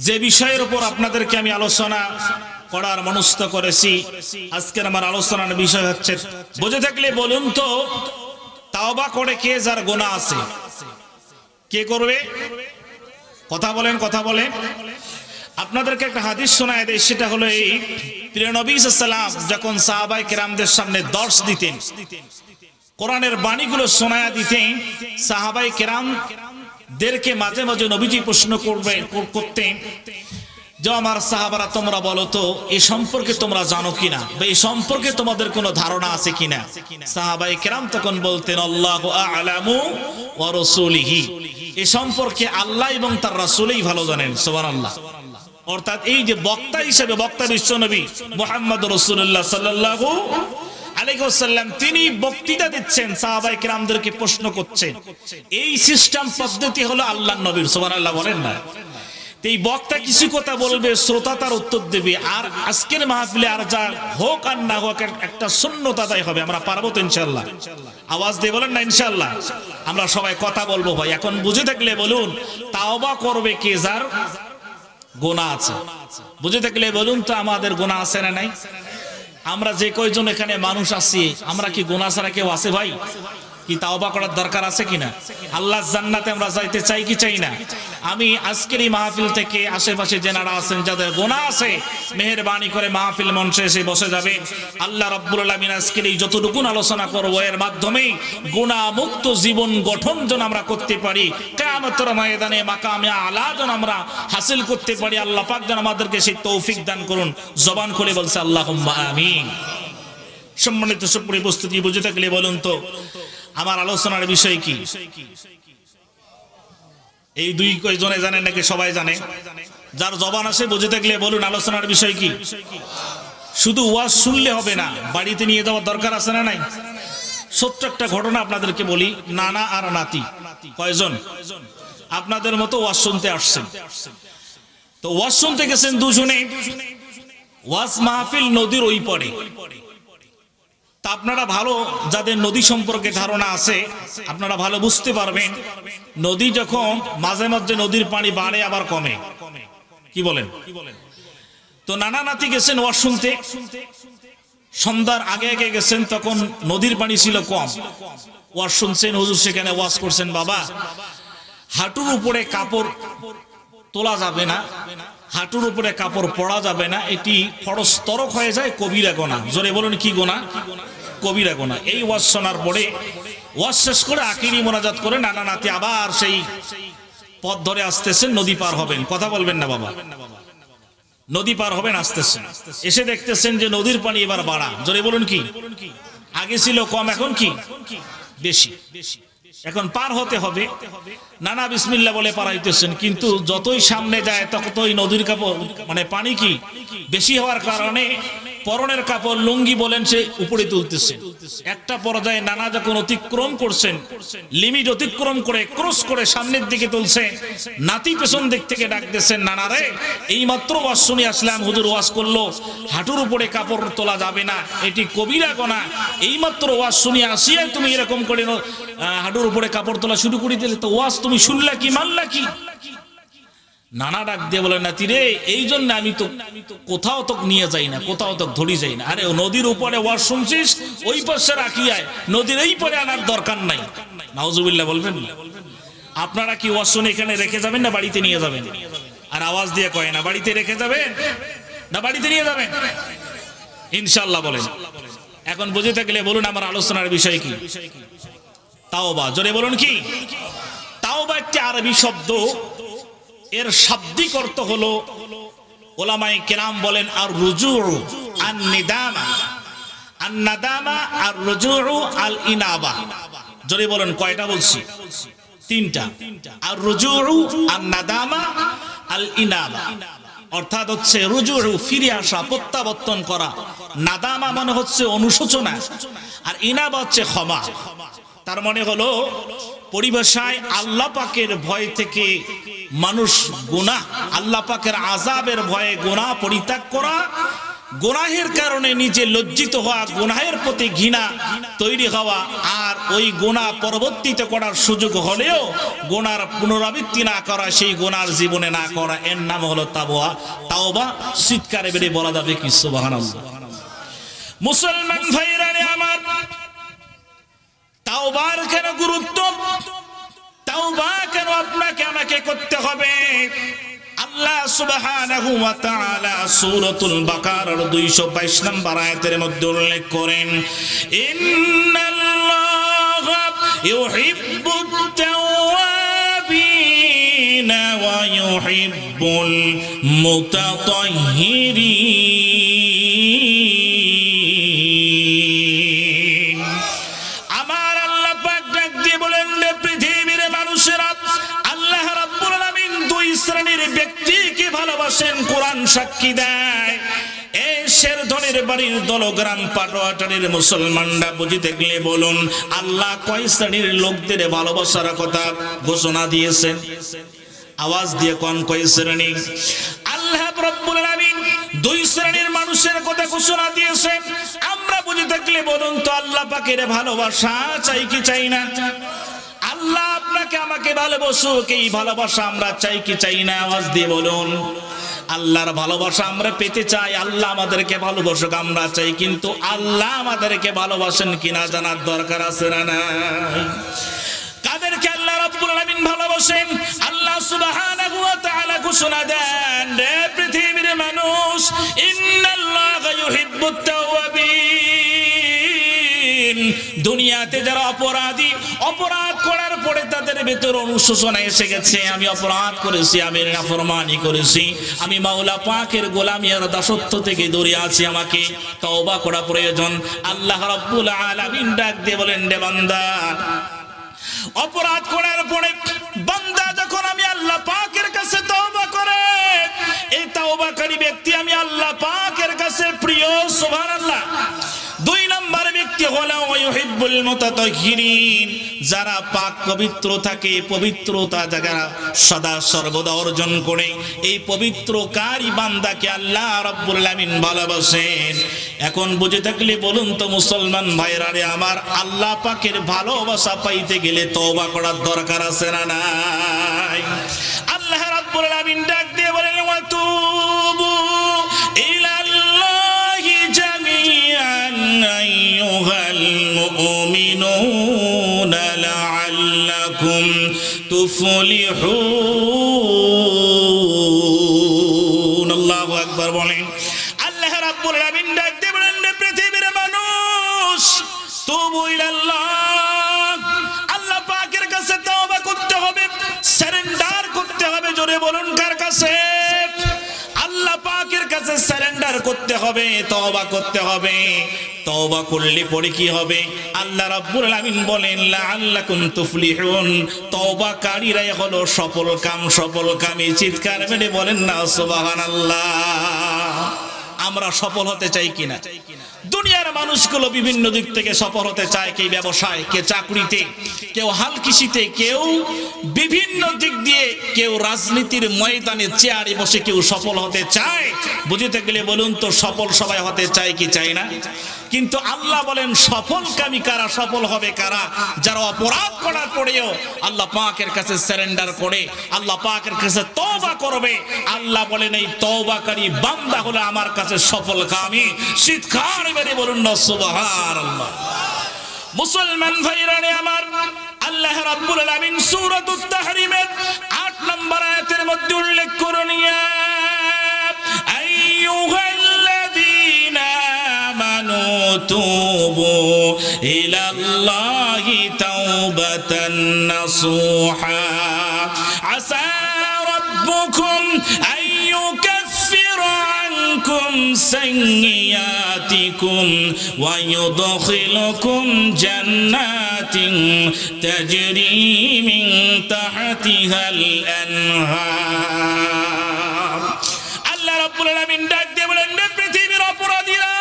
যে বিষয়ের উপর আপনাদেরকে আমি আলোচনা করার মনস্থ করেছি, আজকের আমার আলোচনার বিষয় হচ্ছে, বুঝে থাকলে বলুন তো, তাওবা করে কে যার গুনাহ আছে? কে করবে? কথা বলেন, কথা বলেন। আপনাদেরকে একটা হাদিস শোনায় দেয়, সেটা হলো এই, প্রিয় নবী সাল্লাল্লাহু আলাইহি ওয়াসাল্লাম যখন সাহাবায়ে কেরামদের সামনে দর্শ দিতেন, কোরআনের বাণীগুলো শোনায়া দিতেন, সাহাবায়ে কেরামদেরকে মাঝে মাঝে নবীজি প্রশ্ন করতেন যে আমার সাহাবারা, তোমরা বলো তো এই সম্পর্কে তোমরা জানো কিনা, বা এই সম্পর্কে তোমাদের কোনো ধারণা আছে কিনা? সাহাবায়ে কেরাম তখন বলতেন আল্লাহু আ'লামু ওয়া রাসূলিহি, এই সম্পর্কে আল্লাহ এবং তার রাসূলই ভালো জানেন। সুবহানাল্লাহ। অর্থাৎ এই যে বক্তা হিসেবে, বক্তা বিশ্বনবী মুহাম্মদ রাসূলুল্লাহ সাল্লাল্লাহু আলাইহি ওয়াসাল্লাম, তিনি বক্তৃতা দিচ্ছেন, সাহাবায়ে কেরামদেরকে প্রশ্ন করছেন। এই সিস্টেম পদ্ধতি হলো আল্লাহর নবীর। সুবহানাল্লাহ বলেন না? এই বক্তা কিছু কথা বলবে, শ্রোতা তার উত্তর দেবে। আর আজকের মাহফিলে আর যা হোক আর না হোক, একটা সুন্নত আদায় হবে। আমরা পারবো তো ইনশাআল্লাহ? আওয়াজ দিয়ে বলেন না ইনশাআল্লাহ? আমরা সবাই কথা বলবো ভাই। এখন বুঝে থাকলে বলুন, তাওবা করবে কে যার গুনাহ আছে? বুঝে থাকলে বলুন তো, আমাদের গুনাহ আছে না নাই? আমরা যে কয়জন এখানে মানুষ আছি, আমরা কি গুনাহ ছাড়া কেউ আছে ভাই? কি তাওবা করার দরকার আছে কিনা? আল্লাহর জান্নাতে আমরা যাইতে চাই কি চাই না? আমি আজকের এই মাহফিল থেকে আশেপাশে যারা আছেন, যাদের গুনাহ আছে, মেহেরবানি করে মাহফিল মঞ্চে এসে বসে যাবেন। আল্লাহ রাব্বুল আলামিন আজকের এই যতটুকু আলোচনা করব, এর মাধ্যমে গুনাহ মুক্ত জীবন গঠন যেন আমরা করতে পারি, কিয়ামতের ময়দানে মাকামে আলা যেন আমরা হাসিল করতে পারি। আল্লাহ পাক যেন আমাদেরকে সেই তৌফিক দান করুন। জবান খুলে বলছে আল্লাহুম্মা আমিন। সম্মানিত সুপ্রিয় উপস্থিতি, বুঝে থাকলে বলুন তো, আমার আলোচনার বিষয় কি? এই দুই কয়জনে জানেন নাকি সবাই জানে? যার জবান আসে বুঝে থাকলে বলুন, আলোচনার বিষয় কি? শুধু ওয়াজ শুনলে হবে না, বাড়িতে নিয়ে যাওয়ার দরকার আছে না নাই? ছোট্ট একটা ঘটনা আপনাদেরকে বলি। নানা আর নাতি কয়জন আপনাদের মতো ওয়াজ শুনতে আসছেন। তো ওয়াজ শুনতে গেছেন দুজনে। ওয়াজ মাহফিল নদীর ওই পারে। তা আপনারা ভালো, যাদের নদী সম্পর্কে ধারণা আছে, আপনারা ভালো বুঝতে পারবেন, নদী যখন মাঝে মাঝে নদীর পানি বাড়ে আবার কমে। কি বলেন? তো নানা নাতি গেছেন ওয়াজ শুনতে। সন্ধ্যার আগে আগে গেছেন, তখন নদীর পানি ছিল কম। ওয়াজ শুনছেন, হুজুর সেখানে ওয়াজ করছেন, বাবা হাঁটুর উপরে কাপড় তোলা যাবে না, হাঁটুর উপরে কাপড় পরা যাবে না, এটি ফরজ তরক হয়ে যায়, কবিরা গুনাহ। জোরে বলুন, কি গুনাহ? কবিরা গুনাহ। এই ওয়াজ শোনার পরে, ওয়াজ শেষ করে আখিরি মোনাজাত করে নানা নাতি আবার সেই পথ ধরে আসতেছেন, নদী পার হবেন। কথা বলবেন না বাবা? নদী পার হবেন, আসতেছেন। এসে দেখতেছেন যে নদীর পানি এবার বাড়া। জোরে বলুন, কি? আগে ছিল কম, এখন কি বেশি। এখন পার হতে হবে। নানা বিসমিল্লাহ বলে পার হইতেছেন, কিন্তু যতই সামনে যায় ততই নদীর কাপড় মানে পানি কি বেশি হওয়ার কারণে পরনের কাপড় লুঙ্গি বলেন সে উপরে তুলতেছে। একটা পর্যায়ে নানা যখন অতিক্রম করছেন, লিমিট অতিক্রম করে ক্রস করে সামনের দিকে তুলছে, নাতি পেছন দিক থেকে ডাকতেছেন, নানা রে, এই মাত্র ওয়াজ শুনে আসলাম, হুজুর ওয়াজ করলো হাঁটুর উপরে কাপড় তোলা যাবে না, এটি কবিরা গুনাহ। এই মাত্র ওয়াজ শুনে আসিয়াই তুমি এরকম করে হাঁটুর উপরে কাপড় তোলা শুরু করে দিলে, তো ওয়াজ তুমি শুনলা কি, মানলা কি? নানা ডাক দিয়ে বলে, নাতি রে, এই জন্য আমি তো কোথাও তো নিয়ে যাই না, কোথাও তো ধরি যাই না। আরে নদীর উপরে ওয়াজ শুনছিস, ওই পাশে রাখি আয়, নদীর এই পরে আনার দরকার নাই। নাউজুবিল্লাহ বলবেন। আপনারা কি ওয়াজ শুনে এখানে রেখে যাবেন না বাড়িতে নিয়ে যাবেন? আর আওয়াজ দিয়ে কয় না, বাড়িতে রেখে যাবেন না বাড়িতে নিয়ে যাবেন? ইনশাআল্লাহ বলেন। এখন বুঝে থাকলে বলুন, আমার আলোচনার বিষয় কি? তাওবা। জোরে বলুন, কি? তাওবা একটি আরবি শব্দ। এর শাব্দিক অর্থ হলো, উলামায়ে কেরাম বলেন, আর রুজু আন নিদামা, আন নাদামা আর রুজু আল ইনাবা। জোরে বলেন, কয়টা বলছি? তিনটা। আর রুজু আন নাদামা আল ইনাবা অর্থাৎ হচ্ছে রুজু, ফিরে আসা, প্রত্যাবর্তন করা। নাদামা মানে হচ্ছে অনুশোচনা, আর ইনাবা হচ্ছে ক্ষমা। তার মানে হলো পরিভাষায় আল্লাহ পাকের ভয় থেকে মানুষ গুনাহ, আল্লাহ পাকের আযাবের ভয়ে গুনাহ পরিত্যাগ করা, গুনাহের কারণে নিজে লজ্জিত হওয়া, গুনাহের প্রতি ঘৃণা তৈরি হওয়া, আর ওই গুনাহ পরবর্তীতে করার সুযোগ হলেও গুনার পুনরাবৃত্তি না করা, সেই গুনার জীবনে না করা, এর নাম হলো তাওবা। চিৎকারে বেড়ে বলা যাবে কি সুবহানাল্লাহ। মুসলমান ভাইরা আমার, তাওবার কেন গুরুত্ব, তাওবা কেন আপনাকে আমাকে করতে হবে? আল্লাহ সুবহানাহু ওয়া তাআলা সূরাতুল বাকারার 222 নম্বর আয়াতের মধ্যে উল্লেখ করেন, ইন্নাল্লাহা ইউহিব্বুত তাওয়াবিনা ওয়া ইউহিব্বুল মুতাতাহহিরিন। আমার আল্লাহ পাক ডাক দিয়ে বলেন, পৃথিবীর মানুষেরা আল্লাহ রাব্বুল আলামিন দুই শ্রেণীর ব্যক্তিকে ভালোবাসেন, কোরআন সাক্ষী দেয়। এই শেরধনের বাড়ির দলগ্রাম পাটোয়াটারির মুসলমানরা বুঝে দেখলে বলুন, আল্লাহ কয় শ্রেণীর লোকদের ভালোবাসার কথা ঘোষণা দিয়েছেন? আওয়াজ দিয়ে কোন কয় শ্রেণী? আল্লাহ রাব্বুল আলামিন দুই শ্রেণীর মানুষের কথা ঘোষণা দিয়েছেন। আমরা বুঝে থাকলে বলুন তো, আল্লাহ পাকের ভালোবাসা চাই কি চাই না? আল্লাহ আপনাকে আমাকে ভালোবাসুক, এই ভালোবাসা আমরা চাই কি চাই না? আওয়াজ দিয়ে বলুন। আল্লাহর ভালোবাসা আমরা পেতে চাই, আল্লাহ আমাদেরকে ভালোবাসুক আমরা চাই, কিন্তু আল্লাহ আমাদেরকে ভালোবাসেন কিনা জানার দরকার আছে না নাই? কাদেরকে আল্লাহ রাব্বুল আলামিন ভালোবাসেন? আল্লাহ সুবহানাহু ওয়া তাআলা ঘোষণা দেন, রে পৃথিবীর মানুষ, ইন্নাল্লাহা ইউহিব্বুত তাওয়াবিন। দুনিয়াতে যারা অপরাধী, অপরাধ করার পরে তাদের ভিতর অনুশোচনা এসে গেছে, আমি অপরাধ করেছি, আমি নাফরমানি করেছি, আমি মাওলা পাকের গোলামি আর দাসত্ব থেকে দূরে আছি, আমাকে তওবা করা প্রয়োজন। আল্লাহ রাব্বুল আলামিন ডাক দিয়ে বলেন, রে বান্দা, অপরাধ করার পরে বান্দা যখন আমি আল্লাহ পাকের কাছে তওবা করে, এই তওবাকারী ব্যক্তি আমি আল্লাহ পাকের কাছে প্রিয়। সুবহানাল্লাহ। দুই নম্বর ব্যক্তি হলো ইউহিব্বুল মুতাতাহহিরিন, যারা পাক পবিত্র থাকে, পবিত্রতা যারা সদা সর্বদা অর্জন করে, এই পবিত্রকারী বান্দাকে আল্লাহ রাব্বুল আলামিন ভালোবাসেন। এখন বুঝে থাকলে বলুন তো মুসলমান ভাইরা রে আমার, আল্লাহ পাকের ভালোবাসা পাইতে গেলে তওবা করার দরকার আছে না নাই? আল্লাহ রাব্বুল আলামিন ডাক দিয়ে বলেন, ওয়া তুবু ইলাল্লাহি জামিআন আইয়ুহাল মুমিনুনা লাআল্লাকুম তুফলিহুন। আল্লাহু আকবার বলেন। আল্লাহ রাব্বুল আলামিন ডাক দিয়ে বলেন, পৃথিবীর মানুষ, তুবু ইলাল্লাহ, আল্লাহ পাকের কাছে তওবা করতে হবে, সারেন্ডার করতে হবে। জোরে বলুন, কার কাছে? আল্লাহ পাকের কাছে সারেন্ডার করতে হবে, তওবা করতে হবে। তওবা করলে পরে কি হবে? আল্লাহ রাব্বুল আলামিন বলেন, লাআল্লাকুম তুফলিহুন, তওবাকারীরাই হলো সফলকামী। চিৎকার মেরে বলেন না সুবহানাল্লাহ। আমরা সফল হতে চাই কিনা? দুনিয়ার মানুষগুলো বিভিন্ন দিক থেকে সফল হতে চায়, কে ব্যবসায়, কে চাকরিতে, কেউ হাল কৃষিতে, কেউ বিভিন্ন দিক দিয়ে, কেউ রাজনীতির ময়দানে চেয়ারে বসে কেউ সফল হতে চায়। বুঝতে গেলে বলুন তো, সফল সবাই হতে চায় কি চায় না? কিন্তু আল্লাহ বলেন, সফলকামী কারা, সফল হবে কারা? যারা অপরাধ করার পরেও আল্লাহ পাকের কাছে সারেন্ডার করে, আল্লাহ পাকের কাছে তওবা করবে। আল্লাহ বলেন, এই তওবাকারী বান্দা হলো আমার কাছে সফলকামী। চিৎকার মেরে বলুন না সুবহানাল্লাহ। মুসলমান ভাইরা আমার, আল্লাহ রাব্বুল আলামিন সূরাতুত তাহরিমের 8 নম্বর আয়াতের মধ্যে উল্লেখ করেন, ইয়া আইয়ুহাল্লাযীনা আমানু তুবু ইলাল্লাহি তাওবাতান নাসুহা আসা রাব্বুকুম আইয়ুকাফিরা আনকুম সাইয়্যাতিকুম ওয়া ইউদখিলুকুম জান্নাতিন তাজরি মিন তাহতিহাল আনহার। আল্লাহ রাব্বুল আলামিন ডাক দিয়ে বলেন, পৃথিবীর অপরাধীরা,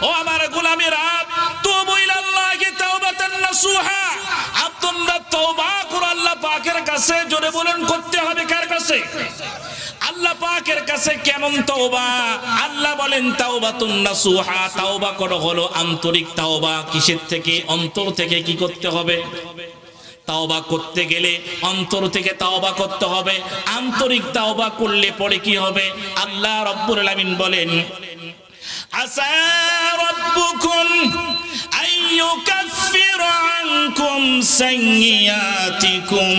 ও আমার গোলামেরা, তুবু ইলাল্লাহি তাওবাতান নাসুহা, তোমরা তওবা করো আল্লাহ পাকের কাছে। জোরে বলেন, করতে হবে কার কাছে? আল্লাহ পাক পাকের কাছে কেমন তওবা? আল্লাহ বলেন তাওবাতুন নাসুহা, তওবা করা হলো আন্তরিক তওবা। কিসের থেকে? অন্তর থেকে। কি করতে হবে? তওবা করতে গেলে অন্তর থেকে তওবা করতে হবে। আন্তরিক তওবা করলে পরে কি হবে? আল্লাহ রাব্বুল আলামিন বলেন আসা রাব্বুকুম আইয়ুকাফিরা আনকুম সাইয়্যাতিকুম।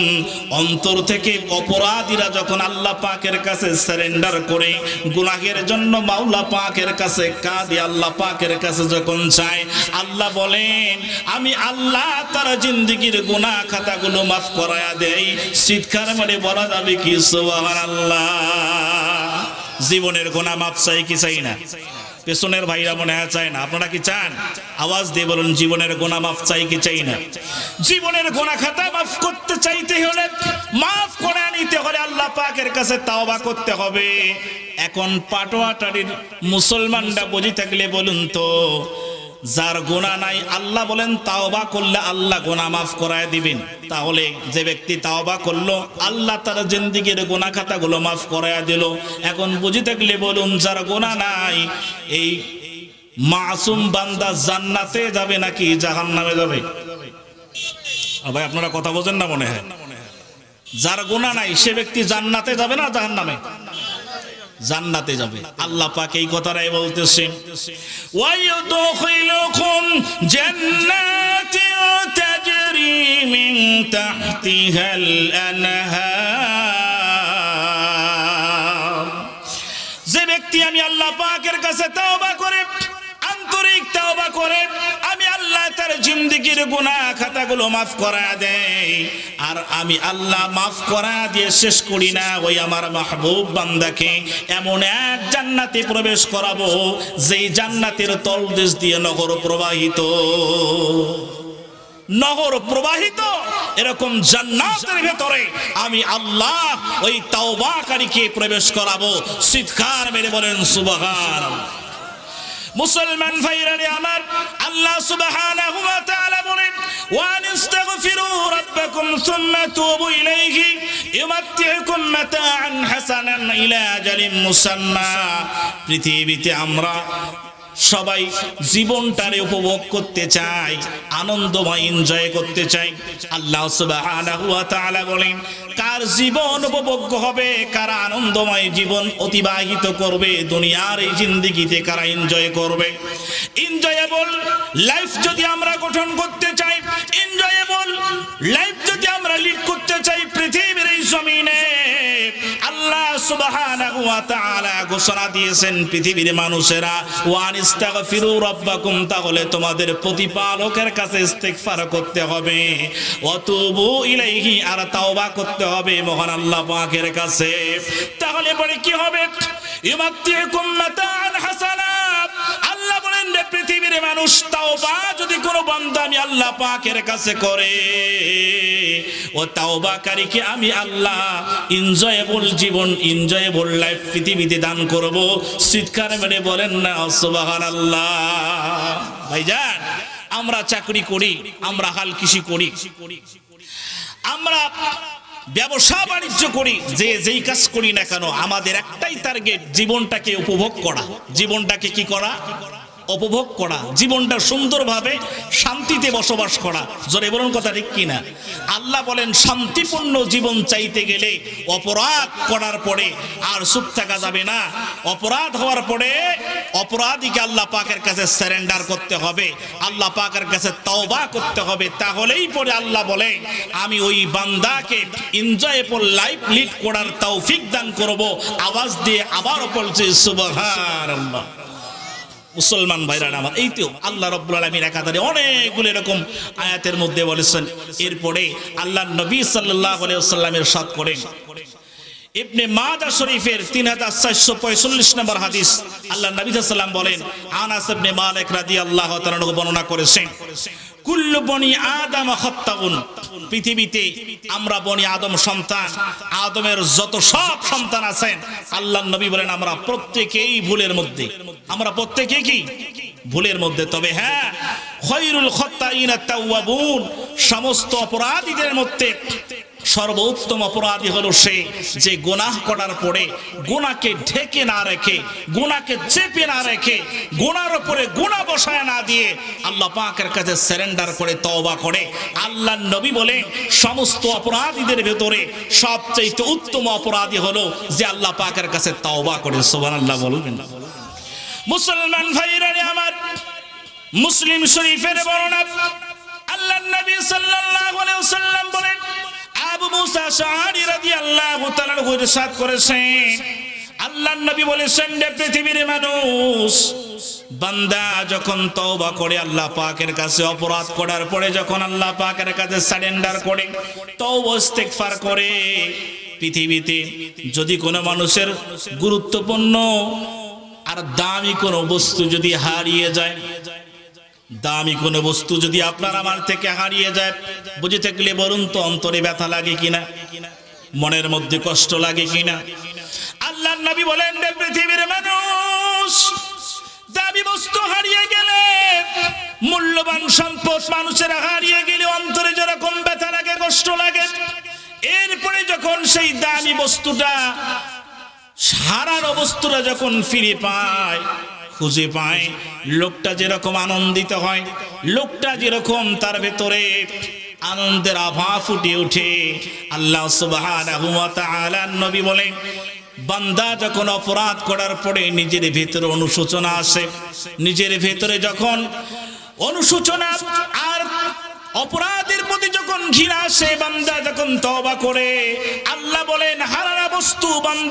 অন্তর থেকে অপরাধীরা যখন আল্লাহ পাকের কাছে সারেন্ডার করে, গুনাহের জন্য মাওলা পাকের কাছে কাঁদে, আল্লাহ পাকের কাছে যখন চায়, আল্লাহ বলেন আমি আল্লাহ তার জিন্দেগির গুনাহ খাতাগুলো মাফ করায়া দেই। চিৎকার মানে বলা যাবে কি সুবহানাল্লাহ। জীবনের গুনাহ মাফ চাই কি চাই না? পেছনের ভাইরা মনে হয় চায় না, আপনারা কি চান? আওয়াজ দিয়ে বলুন জীবনের গুনাহ মাফ চাই কি চাই না? জীবনের গুনাহ খাতা মাফ করতে চাইতে হলে, মাফ করে নিতে হলে আল্লাহ পাকের কাছে তাওবা করতে হবে। এখন পাটোয়াটারির মুসলমানরা বুঝি থাকলে বলুন তো, যার গুনাহ নাই আল্লাহ বলেন তাওবা করলে আল্লাহ গুনাহ মাফ করায় দিবেন। তাহলে যে ব্যক্তি তাওবা করলো আল্লাহ তার জিন্দেগির গুনাহ খাতাগুলো মাফ করায় দিল। এখন বুঝি থাকলে বলুন যার গুনাহ নাই এই মাসুম বান্দা জান্নাতে যাবে নাকি জাহান্নামে যাবে? ভাই আপনারা কথা বোঝেন না মনে হয়। যার গুনাহ নাই সে ব্যক্তি জান্নাতে যাবে না জাহান্নামে? জান্নাতে যাবে। আল্লাহ পাক এই কথাটাই বলতেছেন ওয়ায়ুদখিলুকুম জান্নাতিন তাজরি মিন তাহতিহাল আনহার। যে ব্যক্তি আমি আল্লাহ পাকের কাছে তওবা করে, আন্তরিক তওবা করে, আমি আল্লাহ তার জিন্দেগির গুনাহ খাতাগুলো মাফ করা দেই। আর আমি আল্লাহ মাফ করা দিয়ে শেষ করি না, ওই আমার মাহবুব বান্দাকে এমন এক জান্নাতে প্রবেশ করাবো যেই জান্নাতের তলদেশ দিয়ে নহর প্রবাহিত। নহর প্রবাহিত এরকম জান্নাতের ভেতরে আমি আল্লাহ ওই তাওবাকারীকে প্রবেশ করাবো। চিৎকার মেরে বলেন সুবহানাল্লাহ। মুসলমান ভাইরা আমার, আল্লাহ সুবহানাহু ওয়া তাআলা বলেন ওয়ানিস্তাগফিরু রাব্বাকুম সুম্মা তুবু ইলাইহি ইউমাত্তিউকুম মাতাআন হাসানান ইলা আজালিন মুসাম্মা। পৃথিবীতে আমরা সবাই জীবনটারে উপভোগ করতে চাই, আনন্দময় এনজয় করতে চাই। আল্লাহ সুবহানাহু ওয়া তাআলা বলেন কার জীবন উপভোগ্য হবে, কারা আনন্দময় জীবন অতিবাহিত করবে, দুনিয়ার এই জিন্দেগিতে কারা এনজয় করবে। এনজয়েবল লাইফ যদি আমরা গঠন করতে চাই, এনজয়েবল লাইফ যদি আমরা লিড করতে চাই পৃথিবীর এই জমিনে, আল্লাহ সুবহানাহু ওয়া তাআলা ঘোষণা দিয়েছেন পৃথিবীর মানুষেরা ওয়ানিস্তাগফিরু রাব্বাকুম, তাহলে তোমাদের প্রতিপালকের কাছে ইস্তিগফার করতে হবে, ওয়াতুবু ইলাইহি, আর তাওবা করতে হবে মহান আল্লাহ পাকের কাছে। তাহলে পরে কি হবে? ইউমাত্তিউকুম মাতাআন হাসানা। আল্লাহ বলেন রে পৃথিবীর মানুষ, তাওবা যদি কোনো বান্দা আমি আল্লাহ পাকের কাছে করে, ও তাওবাকারীকে আমি আল্লাহ এনজয়েবল জীবন, এনজয়েবল লাইফ পৃথিবীতে দান করব। চিৎকার মেরে বলেন না সুবহানাল্লাহ। ভাইজান, আমরা চাকরি করি, আমরা হাল কৃষি করি, আমরা ব্যবসা বাণিজ্য করি, যে যেই কাজ করি না কেন আমাদের একটাই টার্গেট জীবনটাকে উপভোগ করা। জীবনটাকে কি করা? উপভোগ করা। জীবনটা সুন্দরভাবে শান্তিতে বসবাস করা। জোরে বলুন কথা ঠিক কিনা? আল্লাহ বলেন শান্তিপূর্ণ জীবন চাইতে গেলে অপরাধ করার পরে আর চুপ থাকা যাবে না। অপরাধ হওয়ার পরে অপরাধীকে আল্লাহ পাকের কাছে সারেন্ডার করতে হবে, আল্লাহ পাকের কাছে তওবা করতে হবে। তাহলেই পরে আল্লাহ বলে আমি ওই বান্দাকে এনজয়েবল লাইফ লিড করার তৌফিক দান করব। আওয়াজ দিয়ে আবার বলছে সুবহানাল্লাহ। মুসলমান ভাইরা আমার, এই তো আল্লাহ রাব্বুল আলামিন একাধারে অনেকগুলো এরকম আয়াতের মধ্যে বলেছেন। এরপরে আল্লাহ নবী সাল্লাল্লাহু আলাইহি ওয়াসাল্লাম ইরশাদ করেন, ইবনে মাজাহ শরীফের 3445 নম্বর হাদিস, আল্লাহ নবী সাল্লাল্লাহু আলাইহি ওয়াসাল্লাম বলেন, আনাস ইবনে মালিক রাদিয়াল্লাহু তাআলা বর্ণনা করেছেন, কুল্লু বনি আদম খাত্তাউন। পৃথিবীতে আমরা বনি আদম সন্তান, আদমের যত সব সন্তান আছেন, আল্লাহর নবী বলেন আমরা প্রত্যেকেই ভুলের মধ্যে, আমরা প্রত্যেকেই কি ভুলের মধ্যে। তবে হ্যাঁ, খায়রুল খাত্তাইনা তাওয়াবুন, সমস্ত অপরাধীদের মধ্যে সর্বোত্তম অপরাধী হলো সে যে গুনাহ করার পরে গুনাহকে ঢেকে না রেখে, গুনাহকে চেপে না রেখে, গুনার উপরে গুনাহ বসায় না দিয়ে আল্লাহ পাকের কাছে সারেন্ডার করে তওবা করে। আল্লাহর নবী বলেন সমস্ত অপরাধীদের ভেতরে সবচেয়ে উত্তম অপরাধী হলো যে আল্লাহ পাকের কাছে তওবা করে। সুবহানাল্লাহ বলবেন। মুসলমান ভাইরা আমার, মুসলিম শরীফের বর্ণনা, আল্লাহর নবী সাল্লাল্লাহু আলাইহি ওয়াসাল্লাম বলেন, আবু মুসা আশআরী রাদিয়াল্লাহু তাআলা আনহু ইরশাদ করেছেন, আল্লাহর নবী বলেছেন যে পৃথিবীর মানুষ বান্দা যখন তওবা করে আল্লাহ পাকের কাছে, অপরাধ করার পরে যখন আল্লাহ পাকের কাছে সারেন্ডার করে, তওবা ইস্তেগফার করে, পৃথিবীতে যদি কোনো মানুষের গুরুত্বপূর্ণ আর দামি কোনো বস্তু যদি হারিয়ে যায়, দামি কোনো বস্তু যদি আপনার আমার থেকে হারিয়ে যায়, বুঝে থাকলে বলুন তো অন্তরে ব্যথা লাগে কিনা, মনের মধ্যে কষ্ট লাগে কিনা? আল্লাহর নবী বলেন যে পৃথিবীর মানুষ দামি বস্তু হারিয়ে গেলে, মূল্যবান সম্পদ মানুষের হারিয়ে গেলে অন্তরে যেরকম ব্যথা লাগে, কষ্ট লাগে, এরপরে যখন সেই দামি বস্তুটা, হারানো বস্তুটা যখন ফিরে পায়, খুঁজে পায়, লোকটা যেরকম আনন্দিত হয়, লোকটা যেরকম তার ভেতরে আনন্দের আভা ফুটে ওঠে, আল্লাহ সুবহানাহু ওয়া তাআলা নবী বলেন বান্দা যখন অপরাধ করার পরে নিজের ভেতরে অনুশোচনা আসে, নিজের ভেতরে যখন অনুশোচনা আর অপরাধের প্রতি যখন ঘৃণা আসে, বান্দা যখন তওবা করে, আল্লাহ বলেন হারানো বস্তু বান্দা